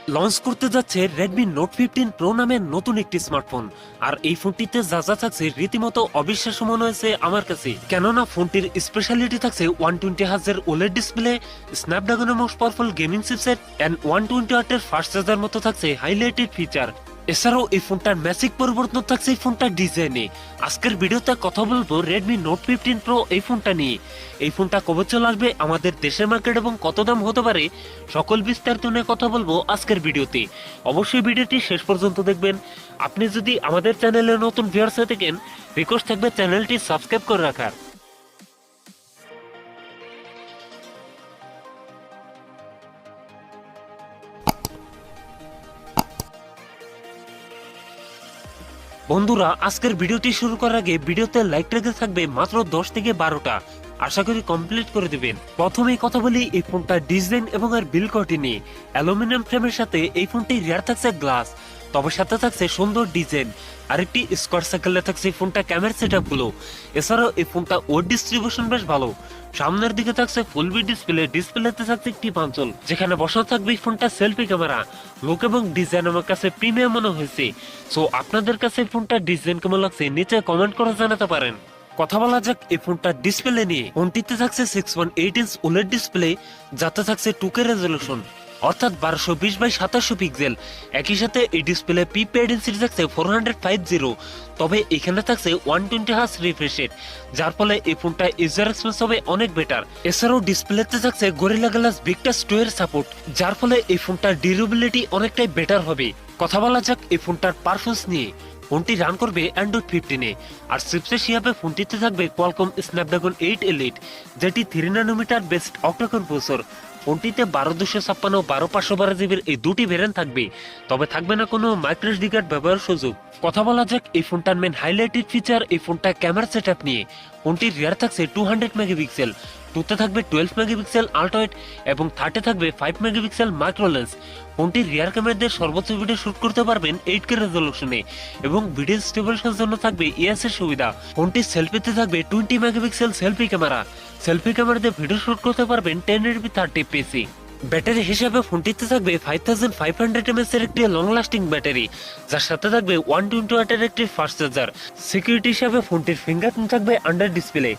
Launch করতে যাচ্ছে Redmi Note 15 Pro নামের নতুন একটি স্মার্টফোন। আর এই ফোনটিতে যা যা থাকছে রীতিমতো অবিশ্বাস্য মনে হয়েছে আমার কাছে, কেননা ফোনটির স্পেশালিটি থাকছে 120 হার্জ ওলেড ডিসপ্লে, স্ন্যাপড্রাগনের most powerful gaming chipset and 120 ওয়াটের ফাস্ট চার্জার মতো থাকছে হাইলাইটেড ফিচার। এছাড়াও এই ফোনটার ম্যাসিক পরিবর্তন থাকছে এই ফোনটার ডিজাইনে। আজকের ভিডিওতে কথা বলবো Redmi Note 15 Pro এই ফোনটা নিয়ে। এই ফোনটা কবে চলে আসবে, আমাদের দেশের মার্কেট এবং কত দাম হতে পারে, সকল বিস্তারিত নিয়ে কথা বলবো আজকের ভিডিওতে। অবশ্যই ভিডিওটি শেষ পর্যন্ত দেখবেন। আপনি যদি আমাদের চ্যানেলে নতুন ভিউয়ার্স হয়ে থাকেন, রিকোয়েস্ট থাকবে চ্যানেলটি সাবস্ক্রাইব করে রাখার। বন্ধুরা, আজকের ভিডিওটি শুরু করার আগে ভিডিওতে লাইক রেখে থাকবে মাত্র 10 থেকে 12টা, আশা করি কমপ্লিট করে দিবেন। প্রথমেই কথা বলি এই ফোনটার ডিজাইন এবং এর বিল্ড কোয়ালিটি নিয়ে। অ্যালুমিনিয়াম ফ্রেমের সাথে এই ফোনটি রিয়ার থাকছে গ্লাস, তবে সাথে থাকছে সুন্দর ডিজাইন। আরেকটি স্কোয়ার সার্কেলে থাকছে এই ফোনটা ক্যামেরা সেটআপ গুলো। এছাড়াও এই ফোনটা ওয়েট ডিস্ট্রিবিউশন বেশ ভালো। সামনের দিকে থাকছে ফুল বি ডিসপ্লেতে থাকছে একটি পাঞ্চল, যেখানে বসানো থাকবে এই ফোনটা সেলফি ক্যামেরা। লুক এবং ডিজাইন আমার কাছে প্রিমিয়াম মনে হয়েছে। সো আপনাদের কাছে এই ফোনটার ডিজাইন কেমন লাগছে নিচে কমেন্ট করে জানাতে পারেন। কথা বলা যাক এই ফোনটার ডিসপ্লে নিয়ে। ফোনটিতে থাকছে 6.8 ইঞ্চ ওলেড ডিসপ্লে, যাতে থাকছে 2K রেজলিউশন, অর্থাৎ 1220x2700 পিক্সেল। একই সাথে এই ডিসপ্লে পিপি ডেনসিটি থাকছে 450, তবে এখানে থাকছে 120 হার্জ রিফ্রেশ রেট, যার ফলে এই ফোনটা ইউজার এক্সপিরিয়েন্স হবে অনেক বেটার। এছাড়াও ডিসপ্লেতে থাকছে গরিলা গ্লাস ভিক্টাস 2 এর সাপোর্ট, যার ফলে এই ফোনটার ডিউরেবিলিটি অনেকটাই বেটার হবে। কথা বলা যাক এই ফোনটার পারফরম্যান্স নিয়ে। ফোনটি রান করবে Android 15-এ, আর চিপসেট হিসাবে ফোনটিতে থাকবে কোয়ালকম Snapdragon 8 Elite, যেটি 3 ন্যানোমিটার বেসড অক্টাকোর প্রসেসর। ফোনটিতে 12256 ও 12512 জিবির এই দুটি ভেরিয়েন্ট থাকবে, তবে থাকবে না কোনো মাইক্রোএসডি কার্ড ব্যবহার সুযোগ। কথা বলা যাক এই ফোনটার মেন হাইলাইটেড ফিচার, এই ফোনটা ক্যামেরা সেটআপ নিয়ে। ফোনটির রিয়ার থাকছে 200 মেগাপিক্সেল, 2তে থাকবে 12 মেগাপিক্সেল আল্ট্রা ওয়াইড এবং 30-এ থাকবে 5 মেগাপিক্সেল মাইক্রো লেন্স। ফোনটির রিয়ার ক্যামেরা দিয়ে সর্বোচ্চ ভিডিও শুট করতে পারবেন 8K রেজলিউশনে এবং ভিডিও স্টেবিলাইজেশনের জন্য থাকবে ES এর সুবিধা। ফোনটির সেলফিতে থাকবে 20 megapixel selfie camera. Selfie camera দিয়ে ভিডিও শুট করতে পারবেন 1080p 30fps। ব্যাটারি হিসাবে ফোনটিতে থাকবে 5500 mAh এর একটি লং লাস্টিং ব্যাটারি, যার সাথে থাকবে 120 ওয়াটের একটি ফাস্ট চার্জার। সিকিউরিটি হিসাবে ফোনটির ফিঙ্গারপ্রিন্ট থাকবে আন্ডার ডিসপ্লে।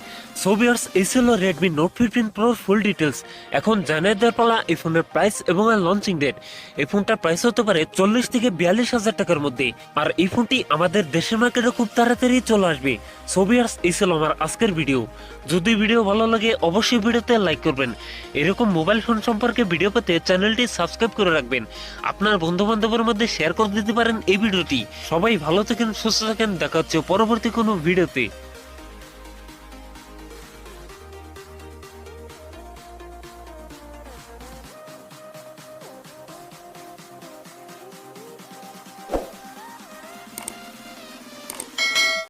সো ভিউয়ার্স, এই ছিল Redmi Note 15 Pro full details. এখন জানিয়ে দেওয়ার পালা এই ফোনের প্রাইস এবং এর লঞ্চিং ডেট। এই ফোনটার প্রাইস হতে পারে 40 থেকে 42 হাজার টাকার মধ্যে, আর এই ফোনটি আমাদের দেশের মার্কেটে খুব তাড়াতাড়ি চলে আসবে। সো ভিউয়ার্স, এই ছিল আমার আজকের ভিডিও। যদি ভিডিও ভালো লাগে অবশ্যই ভিডিওতে লাইক করবেন। এরকম মোবাইল ফোন সম্পর্কে ভিডিও পেতে চ্যানেলটি সাবস্ক্রাইব করে রাখবেন। আপনার বন্ধু বান্ধবের মধ্যে শেয়ার করে দিতে পারেন এই ভিডিওটি। সবাই ভালো থাকেন, সুস্থ থাকেন, দেখা হচ্ছে পরবর্তী কোনো ভিডিওতে।